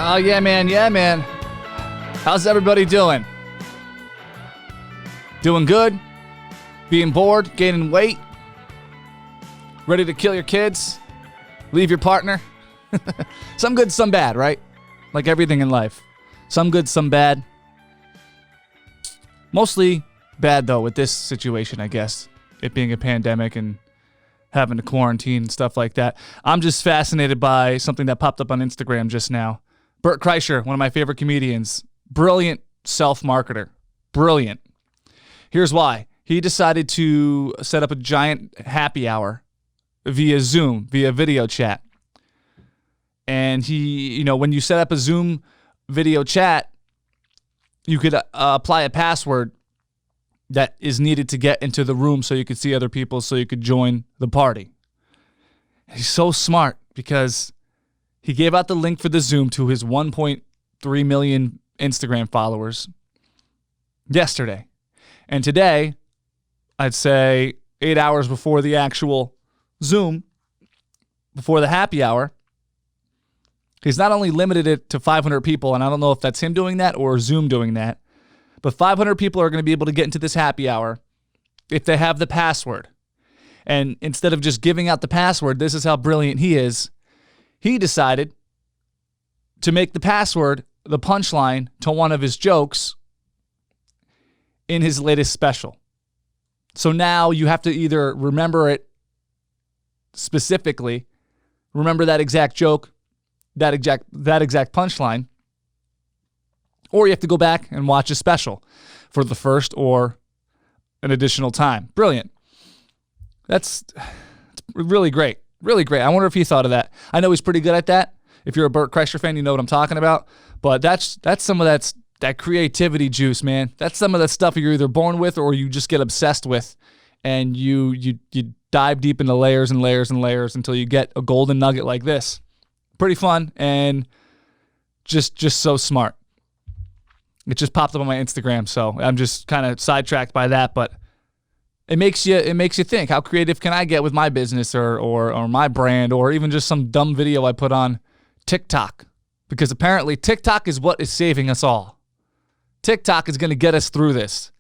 Oh, yeah, man. Yeah, man. How's everybody doing? Doing good? Being bored? Gaining weight? Ready to kill your kids? Leave your partner? Some good, some bad, right? Like everything in life. Some good, some bad. Mostly bad, though, with this situation, I guess. It being a pandemic and having to quarantine and stuff like that. I'm just fascinated by something that popped up on Instagram just now. Bert Kreischer, one of my favorite comedians, brilliant self-marketer, brilliant. Here's why. He decided to set up a giant happy hour via Zoom, via video chat. And he, when you set up a Zoom video chat, you could apply a password that is needed to get into the room so you could see other people, so you could join the party. He's so smart because he gave out the link for the Zoom to his 1.3 million Instagram followers yesterday. And today, I'd say 8 hours before the actual Zoom, before the happy hour, he's not only limited it to 500 people, and I don't know if that's him doing that or Zoom doing that, but 500 people are going to be able to get into this happy hour if they have the password. And instead of just giving out the password, this is how brilliant he is. He decided to make the password the punchline to one of his jokes in his latest special. So now you have to either remember it specifically, remember that exact joke, that exact punchline, or you have to go back and watch a special for the first or an additional time. Brilliant. That's really great. Really great. I wonder if he thought of that. I know he's pretty good at that. If you're a Bert Kreischer fan, you know what I'm talking about. But that's some of that creativity juice, man. That's some of that stuff you're either born with or you just get obsessed with, and you dive deep into layers and layers and layers until you get a golden nugget like this. Pretty fun and just so smart. It just popped up on my Instagram, so I'm just kind of sidetracked by that, but it makes you think, how creative can I get with my business or my brand, or even just some dumb video I put on TikTok? Because apparently TikTok is what is saving us all. TikTok is going to get us through this.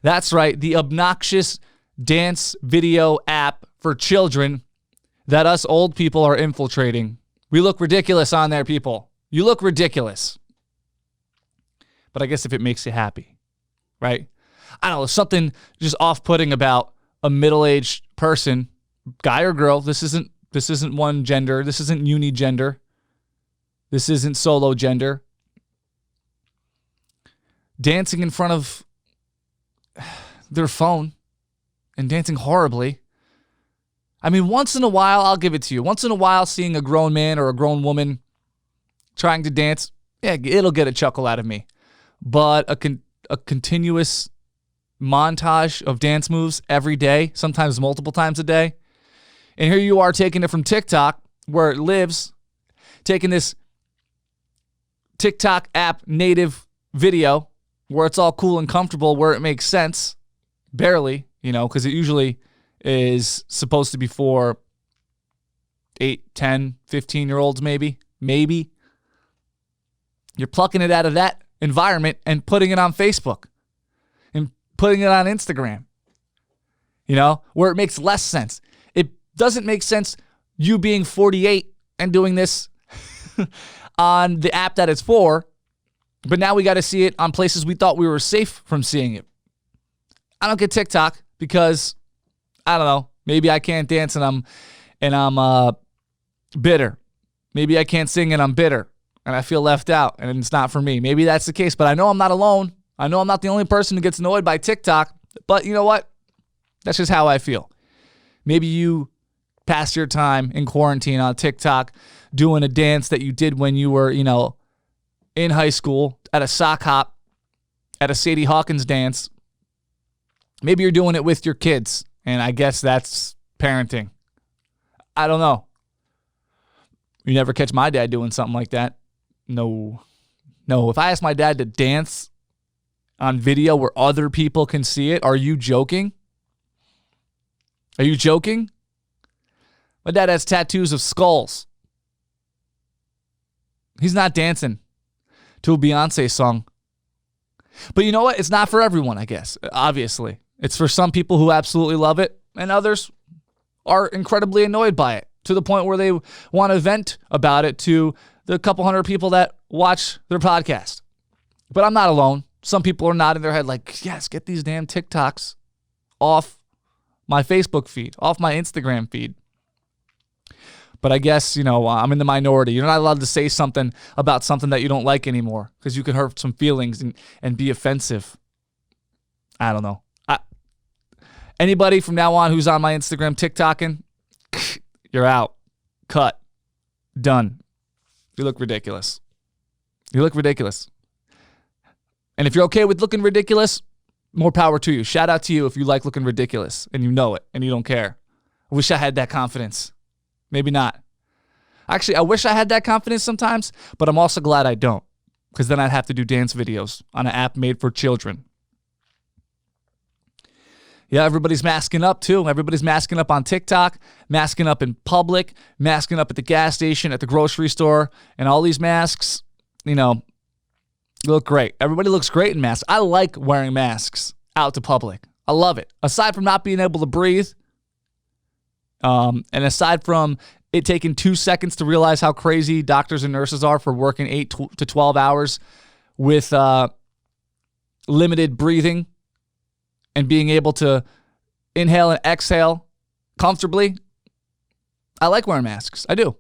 That's right, the obnoxious dance video app for children that us old people are infiltrating. We look ridiculous on there, people. You look ridiculous. But I guess if it makes you happy, right? I don't know, something just off-putting about a middle-aged person, guy or girl. This isn't one gender. This isn't unigender. This isn't solo gender. Dancing in front of their phone and dancing horribly. I mean, once in a while, I'll give it to you. Once in a while, seeing a grown man or a grown woman trying to dance, yeah, it'll get a chuckle out of me. But a continuous montage of dance moves every day, sometimes multiple times a day. And here you are taking it from TikTok, where it lives, taking this TikTok app native video where it's all cool and comfortable, where it makes sense, barely, because it usually is supposed to be for 8, 10, 15-year-olds maybe Maybe. You're plucking it out of that environment and putting it on Facebook and putting it on Instagram, where it makes less sense. It doesn't make sense you being 48 and doing this on the app that it's for, but now we got to see it on places we thought we were safe from seeing it. I don't get TikTok because, I don't know, maybe I can't dance and I'm bitter. Maybe I can't sing and I'm bitter and I feel left out and it's not for me. Maybe that's the case, but I know I'm not alone. I know I'm not the only person who gets annoyed by TikTok, but you know what? That's just how I feel. Maybe you passed your time in quarantine on TikTok doing a dance that you did when you were, in high school at a sock hop, at a Sadie Hawkins dance. Maybe you're doing it with your kids, and I guess that's parenting. I don't know. You never catch my dad doing something like that. No. If I asked my dad to dance on video where other people can see it, are you joking? Are you joking? My dad has tattoos of skulls. He's not dancing to a Beyonce song. But you know what? It's not for everyone, I guess, obviously. It's for some people who absolutely love it, and others are incredibly annoyed by it to the point where they want to vent about it to the couple hundred people that watch their podcast. But I'm not alone. Some people are nodding their head like, yes, get these damn TikToks off my Facebook feed, off my Instagram feed. But I guess, I'm in the minority. You're not allowed to say something about something that you don't like anymore because you can hurt some feelings and be offensive. I don't know. Anybody from now on who's on my Instagram TikToking, you're out. Cut. Done. You look ridiculous. And if you're okay with looking ridiculous, more power to you. Shout out to you if you like looking ridiculous and you know it and you don't care. I wish I had that confidence. Maybe not. Actually, I wish I had that confidence sometimes, but I'm also glad I don't, because then I'd have to do dance videos on an app made for children. Yeah, everybody's masking up too. Everybody's masking up on TikTok, masking up in public, masking up at the gas station, at the grocery store, and all these masks, look great. Everybody looks great in masks. I like wearing masks out to public. I love it. Aside from not being able to breathe, and aside from it taking 2 seconds to realize how crazy doctors and nurses are for working 8 to 12 hours with limited breathing and being able to inhale and exhale comfortably, I like wearing masks. I do.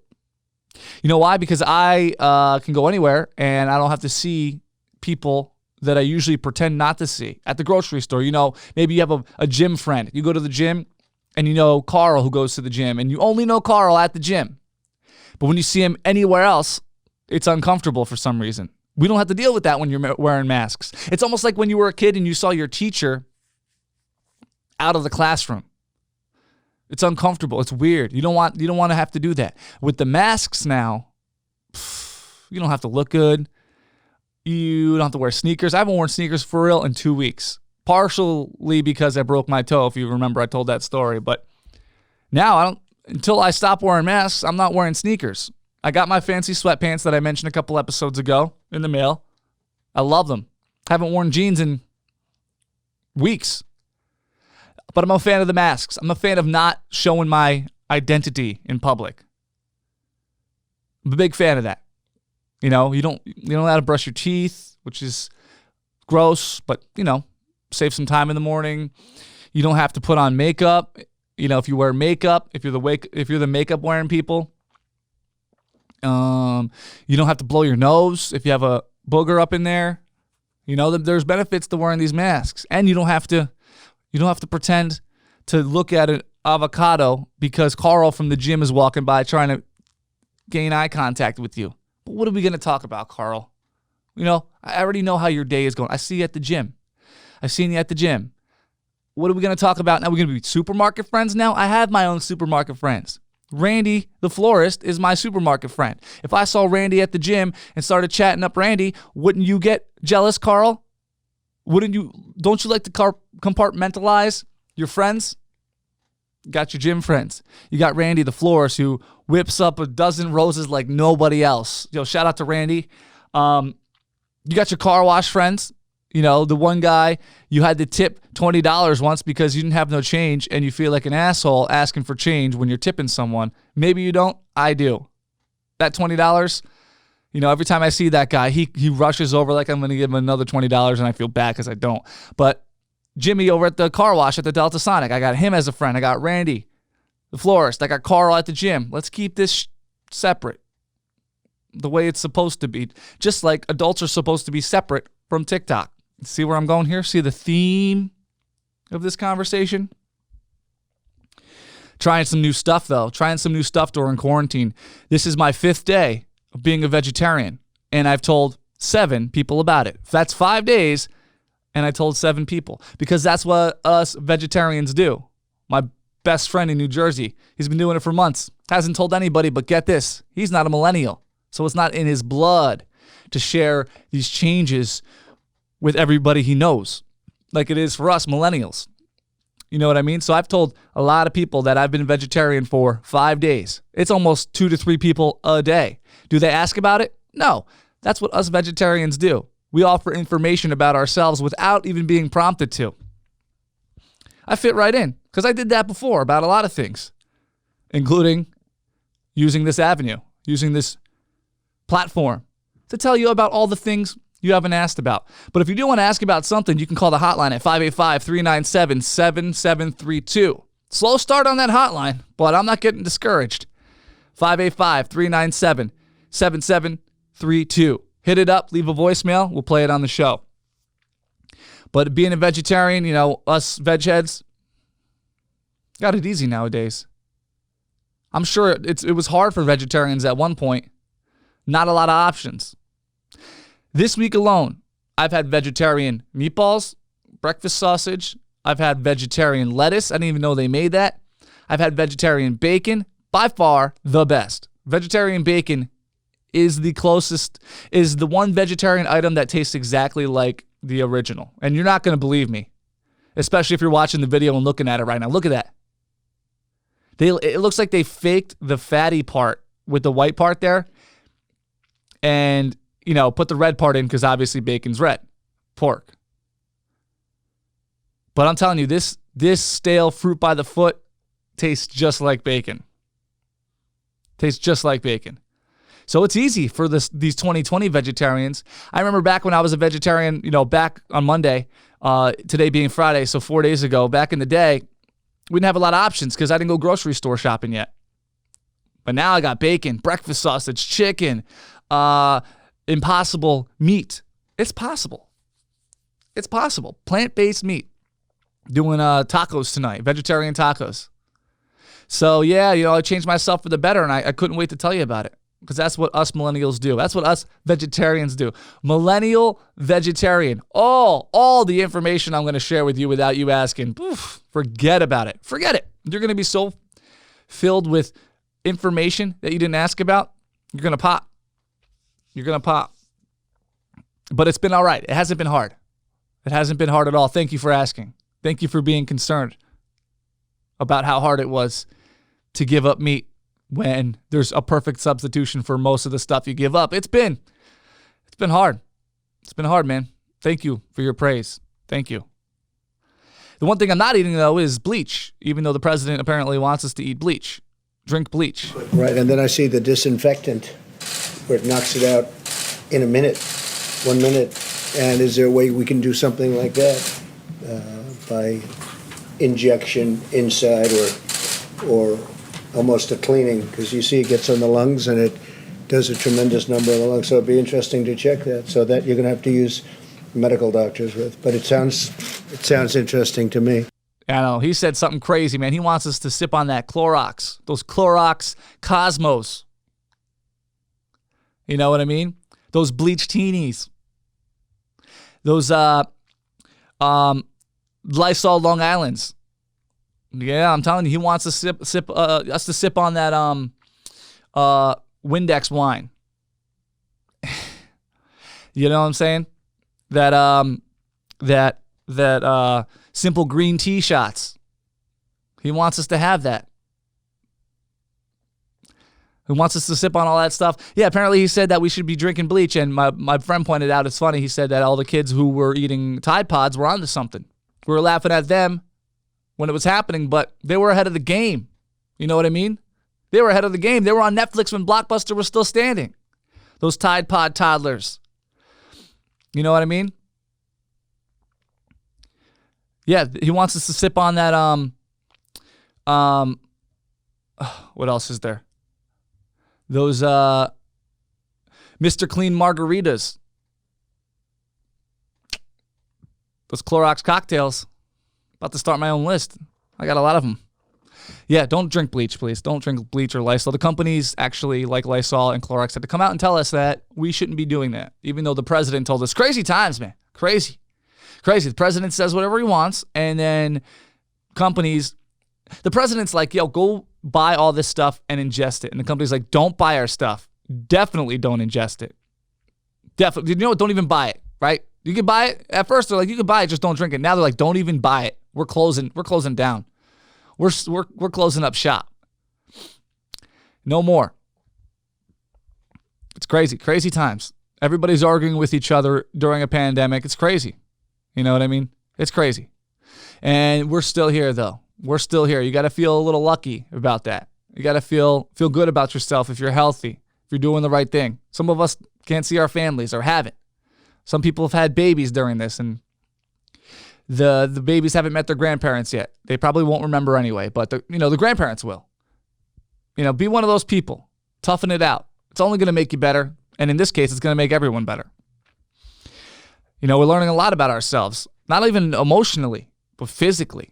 You know why? Because I can go anywhere and I don't have to see people that I usually pretend not to see. At the grocery store, maybe you have a gym friend. You go to the gym and you know Carl who goes to the gym and you only know Carl at the gym. But when you see him anywhere else, it's uncomfortable for some reason. We don't have to deal with that when you're wearing masks. It's almost like when you were a kid and you saw your teacher out of the classroom. It's uncomfortable. It's weird. You don't want to have to do that. With the masks now, you don't have to look good. You don't have to wear sneakers. I haven't worn sneakers for real in 2 weeks. Partially because I broke my toe, if you remember I told that story. But now until I stop wearing masks, I'm not wearing sneakers. I got my fancy sweatpants that I mentioned a couple episodes ago in the mail. I love them. Haven't worn jeans in weeks. But I'm a fan of the masks. I'm a fan of not showing my identity in public. I'm a big fan of that. You don't have to brush your teeth, which is gross, but save some time in the morning. You don't have to put on makeup. If you wear makeup, if you're the makeup wearing people, you don't have to blow your nose if you have a booger up in there. There's benefits to wearing these masks, and you don't have to pretend to look at an avocado because Carl from the gym is walking by trying to gain eye contact with you. But what are we going to talk about, Carl? I already know how your day is going. I see you at the gym. I've seen you at the gym. What are we going to talk about now? We're going to be supermarket friends now? I have my own supermarket friends. Randy, the florist, is my supermarket friend. If I saw Randy at the gym and started chatting up Randy, wouldn't you get jealous, Carl? Don't you like to compartmentalize your friends? You got your gym friends. You got Randy, the florist, who whips up a dozen roses like nobody else. Shout out to Randy. You got your car wash friends. The one guy you had to tip $20 once because you didn't have no change and you feel like an asshole asking for change when you're tipping someone. Maybe you don't. I do. That $20, every time I see that guy, he rushes over like I'm going to give him another $20 and I feel bad because I don't. But Jimmy over at the car wash at the Delta Sonic, I got him as a friend. I got Randy, the florist. I got Carl at the gym. Let's keep this separate the way it's supposed to be. Just like adults are supposed to be separate from TikTok. See where I'm going here? See the theme of this conversation? Trying some new stuff, though. Trying some new stuff during quarantine. This is my 5th day of being a vegetarian, and I've told 7 people about it. That's 5 days, and I told 7 people, because that's what us vegetarians do. My best friend in New Jersey, he's been doing it for months. Hasn't told anybody, but get this, he's not a millennial, so it's not in his blood to share these changes with everybody he knows, like it is for us millennials. You know what I mean? So I've told a lot of people that I've been vegetarian for 5 days. It's almost 2 to 3 people a day. Do they ask about it? No. That's what us vegetarians do. We offer information about ourselves without even being prompted to. I fit right in because I did that before about a lot of things, including using this avenue, using this platform to tell you about all the things you haven't asked about. But if you do want to ask about something, you can call the hotline at 585-397-7732. Slow start on that hotline, but I'm not getting discouraged. 585-397-7732. Hit it up, leave a voicemail, we'll play it on the show. But being a vegetarian, us veg heads, got it easy nowadays. I'm sure it was hard for vegetarians at one point. Not a lot of options. This week alone, I've had vegetarian meatballs, breakfast sausage. I've had vegetarian lettuce. I didn't even know they made that. I've had vegetarian bacon. By far, the best. Vegetarian bacon is the one vegetarian item that tastes exactly like the original. And you're not going to believe me, especially if you're watching the video and looking at it right now. Look at that. It looks like they faked the fatty part with the white part there and put the red part in because obviously bacon's red. Pork. But I'm telling you, this stale fruit by the foot tastes just like bacon. Tastes just like bacon. So it's easy for these 2020 vegetarians. I remember back when I was a vegetarian, back on Monday, today being Friday, so 4 days ago, back in the day, we didn't have a lot of options because I didn't go grocery store shopping yet. But now I got bacon, breakfast sausage, chicken, impossible meat. It's possible. It's possible. Plant-based meat. Doing tacos tonight, vegetarian tacos. So yeah, I changed myself for the better, and I couldn't wait to tell you about it because that's what us millennials do. That's what us vegetarians do. Millennial vegetarian. All the information I'm going to share with you without you asking. Forget about it. Forget it. You're going to be so filled with information that you didn't ask about. You're going to pop. You're going to pop. But it's been all right. It hasn't been hard. It hasn't been hard at all. Thank you for asking. Thank you for being concerned about how hard it was to give up meat when there's a perfect substitution for most of the stuff you give up. It's been hard. It's been hard, man. Thank you for your praise. Thank you. The one thing I'm not eating, though, is bleach, even though the president apparently wants us to eat bleach. Drink bleach. Right, and then I see the disinfectant where it knocks it out in a minute, 1 minute. And is there a way we can do something like that by injection inside or almost a cleaning? Because you see it gets on the lungs and it does a tremendous number of the lungs. So it'd be interesting to check that. So that you're going to have to use medical doctors with. But it sounds interesting to me. I know. He said something crazy, man. He wants us to sip on that Clorox, those Clorox Cosmos. You know what I mean? Those bleach teenies. Those Lysol Long Islands. Yeah, I'm telling you, he wants to sip us to sip on that Windex wine. You know what I'm saying? That simple green tea shots. He wants us to have that. He wants us to sip on all that stuff. Yeah, apparently he said that we should be drinking bleach, and my friend pointed out, it's funny, he said that all the kids who were eating Tide Pods were onto something. We were laughing at them when it was happening, but they were ahead of the game. You know what I mean? They were ahead of the game. They were on Netflix when Blockbuster was still standing. Those Tide Pod toddlers. You know what I mean? Yeah, he wants us to sip on that, what else is there? Those, Mr. Clean margaritas. Those Clorox cocktails. About to start my own list. I got a lot of them. Yeah, don't drink bleach, please. Don't drink bleach or Lysol. The companies actually, like Lysol and Clorox, had to come out and tell us that we shouldn't be doing that, even though the president told us. Crazy times, man. Crazy. Crazy. The president says whatever he wants, and then companies, the president's like, yo, go buy all this stuff and ingest it. And the company's like, don't buy our stuff. Definitely don't ingest it. Definitely. You know what? Don't even buy it, right? You can buy it. At first, they're like, you can buy it, just don't drink it. Now they're like, don't even buy it. We're closing down. We're closing up shop. No more. It's crazy. Crazy times. Everybody's arguing with each other during a pandemic. It's crazy. You know what I mean? It's crazy. And we're still here, though. We're still here. You got to feel a little lucky about that. You got to feel good about yourself if you're healthy, if you're doing the right thing. Some of us can't see our families or haven't. Some people have had babies during this, and the babies haven't met their grandparents yet. They probably won't remember anyway, but the grandparents will. Be one of those people. Toughen it out. It's only going to make you better, and in this case, it's going to make everyone better. We're learning a lot about ourselves, not even emotionally, but physically.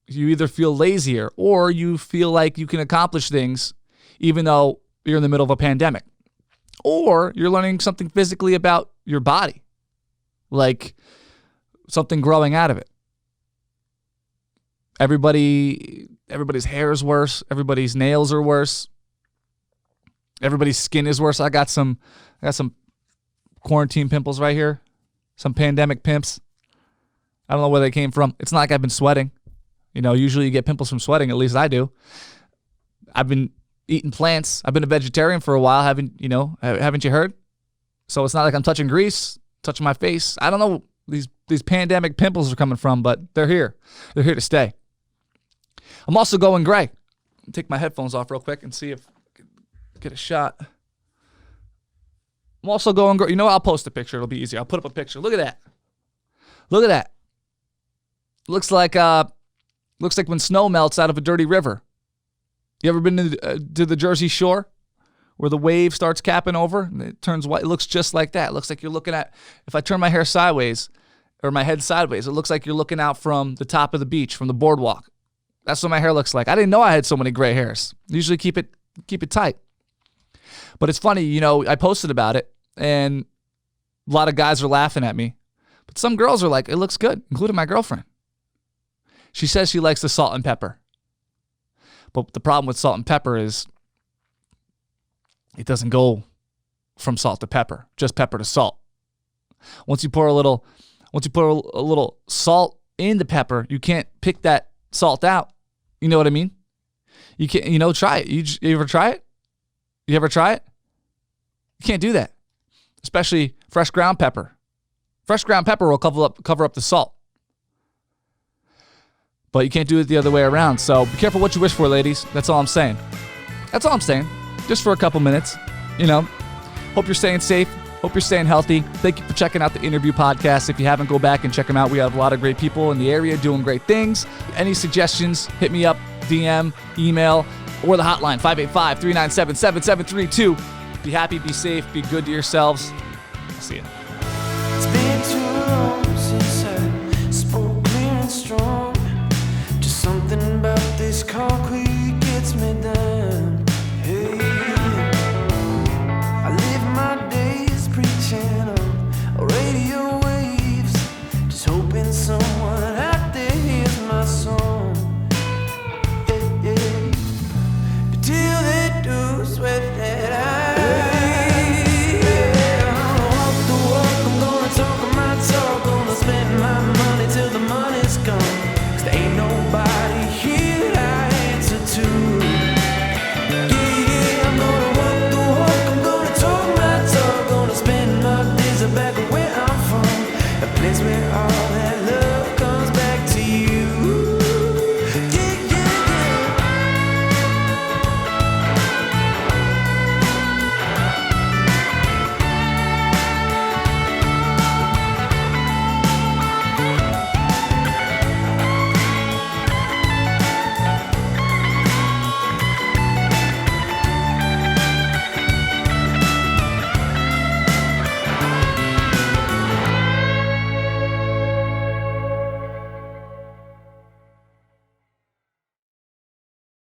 You either feel lazier or you feel like you can accomplish things even though you're in the middle of a pandemic. Or you're learning something physically about your body, like something growing out of it. Everybody's hair is worse. Everybody's nails are worse. Everybody's skin is worse. I got some quarantine pimples right here. Some pandemic pimps. I don't know where they came from. It's not like I've been sweating. Usually you get pimples from sweating. At least I do. I've been eating plants. I've been a vegetarian for a while. Haven't you heard? So it's not like I'm touching grease, touching my face. I don't know where these pandemic pimples are coming from, but they're here. They're here to stay. I'm also going gray. Take my headphones off real quick and see if I can get a shot. I'm also going gray. I'll post a picture. It'll be easier. I'll put up a picture. Look at that. Look at that. Looks like when snow melts out of a dirty river. You ever been to the Jersey Shore where the wave starts capping over and it turns white? It looks just like that. It looks like you're looking at, if I turn my hair sideways or my head sideways, it looks like you're looking out from the top of the beach, from the boardwalk. That's what my hair looks like. I didn't know I had so many gray hairs. Usually keep it tight. But it's funny, I posted about it and a lot of guys are laughing at me. But some girls are like, it looks good, including my girlfriend. She says she likes the salt and pepper. But the problem with salt and pepper is it doesn't go from salt to pepper, just pepper to salt. Once you put a little salt in the pepper, you can't pick that salt out. You know what I mean? You can't, try it. You ever try it? You ever try it? You can't do that. Especially fresh ground pepper. Fresh ground pepper will cover up the salt. But you can't do it the other way around. So be careful what you wish for, ladies. That's all I'm saying. That's all I'm saying. Just for a couple minutes. Hope you're staying safe. Hope you're staying healthy. Thank you for checking out the interview podcast. If you haven't, go back and check them out. We have a lot of great people in the area doing great things. Any suggestions, hit me up, DM, email, or the hotline, 585-397-7732. Be happy, be safe, be good to yourselves. See ya.